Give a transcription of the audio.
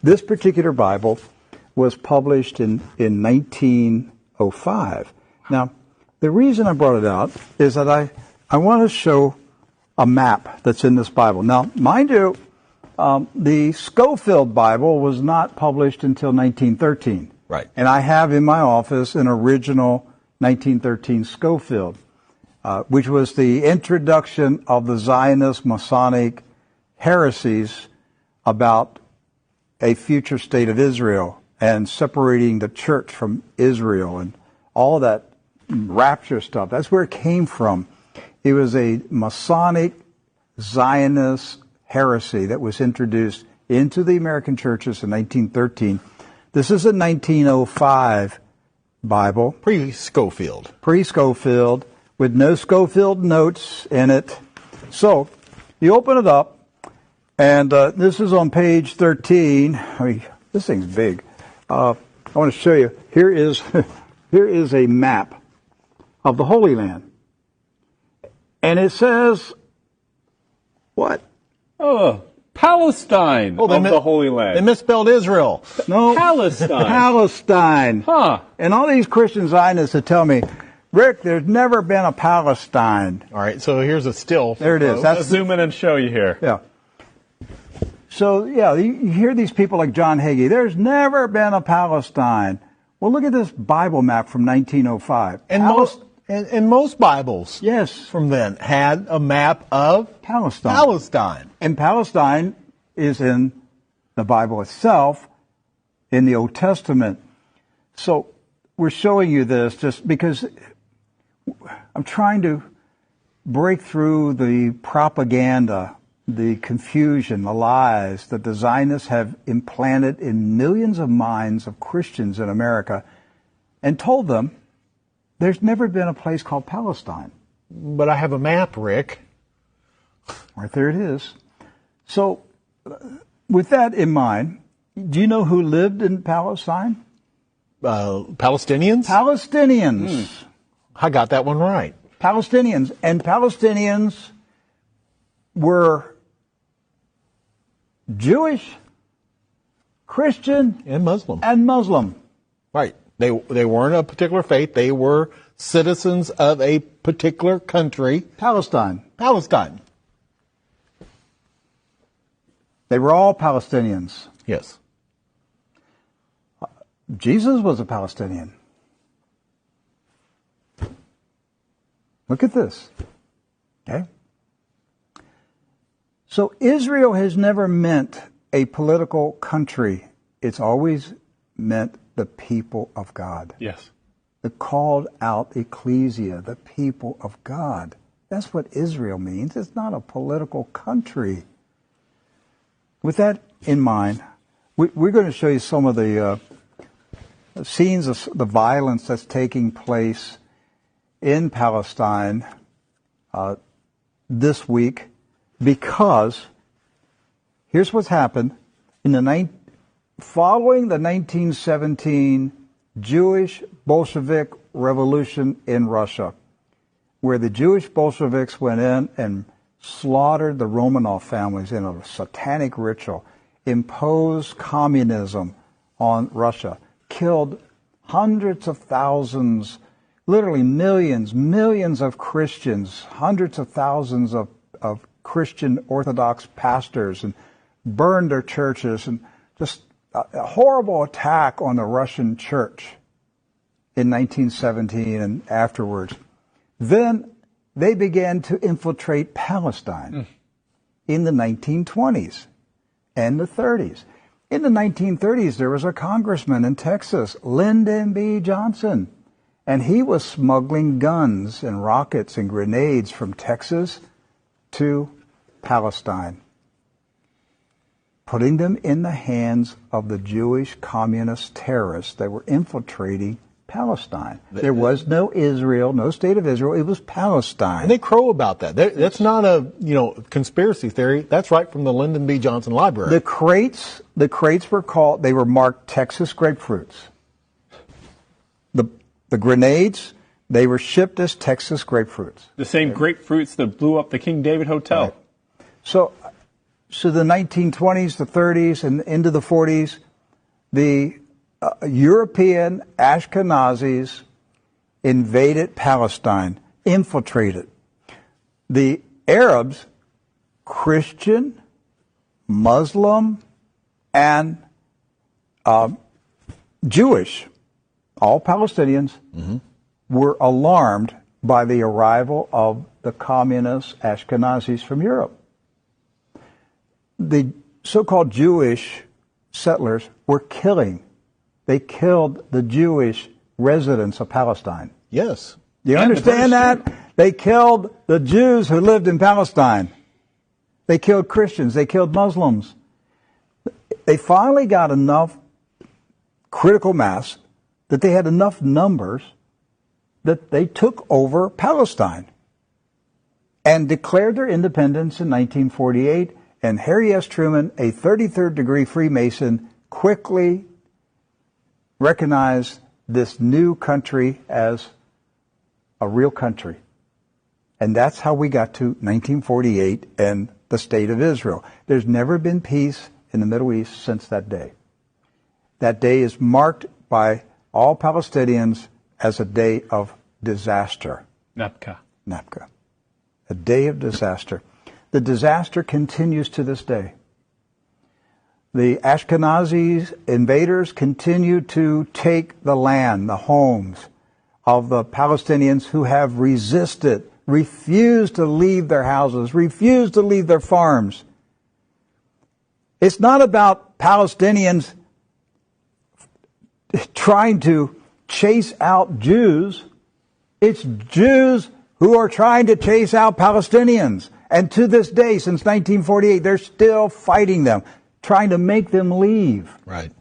This particular Bible was published in 1905. Now, the reason I brought it out is that I want to show a map that's in this Bible. Now, mind you, the Scofield Bible was not published until 1913. Right. And I have in my office an original 1913 Scofield, which was the introduction of the Zionist Masonic heresies about a future state of Israel and separating the church from Israel and all that rapture stuff. That's where it came from. It was a Masonic Zionist heresy that was introduced into the American churches in 1913. This is a 1905 Bible. Pre-Scofield. Pre-Scofield, with no Scofield notes in it. So, you open it up, and this is on page 13. I mean, this thing's big. I want to show you. Here is a map of the Holy Land. And it says, what? Oh, Palestine of the Holy Land. They misspelled Israel. No. Palestine. Palestine. Huh. And all these Christian Zionists that tell me, Rick, there's never been a Palestine. All right, so here's a still. There it is. Let's zoom in and show you here. Yeah. So, yeah, you hear these people like John Hagee, there's never been a Palestine. Well, look at this Bible map from 1905. And most Bibles Yes. from then had a map of Palestine. And Palestine is in the Bible itself, in the Old Testament. So we're showing you this just because I'm trying to break through the propaganda, the confusion, the lies that the Zionists have implanted in millions of minds of Christians in America and told them there's never been a place called Palestine. But I have a map, Rick. Right there it is. So, with that in mind, do you know who lived in Palestine? Palestinians? Palestinians. I got that one right. Palestinians. And Palestinians were Jewish, Christian, And Muslim. and Muslim. Right. They weren't a particular faith. They were citizens of a particular country. Palestine. Palestine. They were all Palestinians. Yes. Jesus was a Palestinian. Look at this. Okay? So Israel has never meant a political country. It's always meant the people of God. Yes. The called out ecclesia, the people of God. That's what Israel means. It's not a political country. With that in mind, we're going to show you some of the scenes of the violence that's taking place in Palestine this week, because here's what's happened following the 1917 Jewish Bolshevik Revolution in Russia, where the Jewish Bolsheviks went in and slaughtered the Romanov families in a satanic ritual, imposed communism on Russia, killed hundreds of thousands, literally millions of Christians, hundreds of thousands of Christian Orthodox pastors, and burned their churches, and just a horrible attack on the Russian church in 1917 and afterwards. Then they began to infiltrate Palestine in the 1920s and the 30s. In the 1930s, there was a congressman in Texas, Lyndon B. Johnson, and he was smuggling guns and rockets and grenades from Texas to Palestine, putting them in the hands of the Jewish communist terrorists that were infiltrating Palestine. There was no Israel, no state of Israel. It was Palestine. And they crow about that. That's not a conspiracy theory. That's right from the Lyndon B. Johnson Library. The crates were marked Texas grapefruits. The grenades, they were shipped as Texas grapefruits. The same grapefruits that blew up the King David Hotel. Right. So to the 1920s, the 30s, and into the 40s, the European Ashkenazis invaded Palestine, infiltrated. The Arabs, Christian, Muslim, and Jewish, all Palestinians, were alarmed by the arrival of the communist Ashkenazis from Europe. The so-called Jewish settlers were killing. They killed the Jewish residents of Palestine. Yes. Do you understand that? They killed the Jews who lived in Palestine. They killed Christians. They killed Muslims. They finally got enough critical mass that they had enough numbers that they took over Palestine and declared their independence in 1948. And Harry S. Truman, a 33rd degree Freemason, quickly recognized this new country as a real country. And that's how we got to 1948 and the State of Israel. There's never been peace in the Middle East since that day. That day is marked by all Palestinians as a day of disaster. Nakba. Nakba. A day of disaster. The disaster continues to this day. The Ashkenazi invaders continue to take the land, the homes of the Palestinians who have resisted, refused to leave their houses, refused to leave their farms. It's not about Palestinians trying to chase out Jews. It's Jews who are trying to chase out Palestinians. And to this day, since 1948, they're still fighting them, trying to make them leave. Right.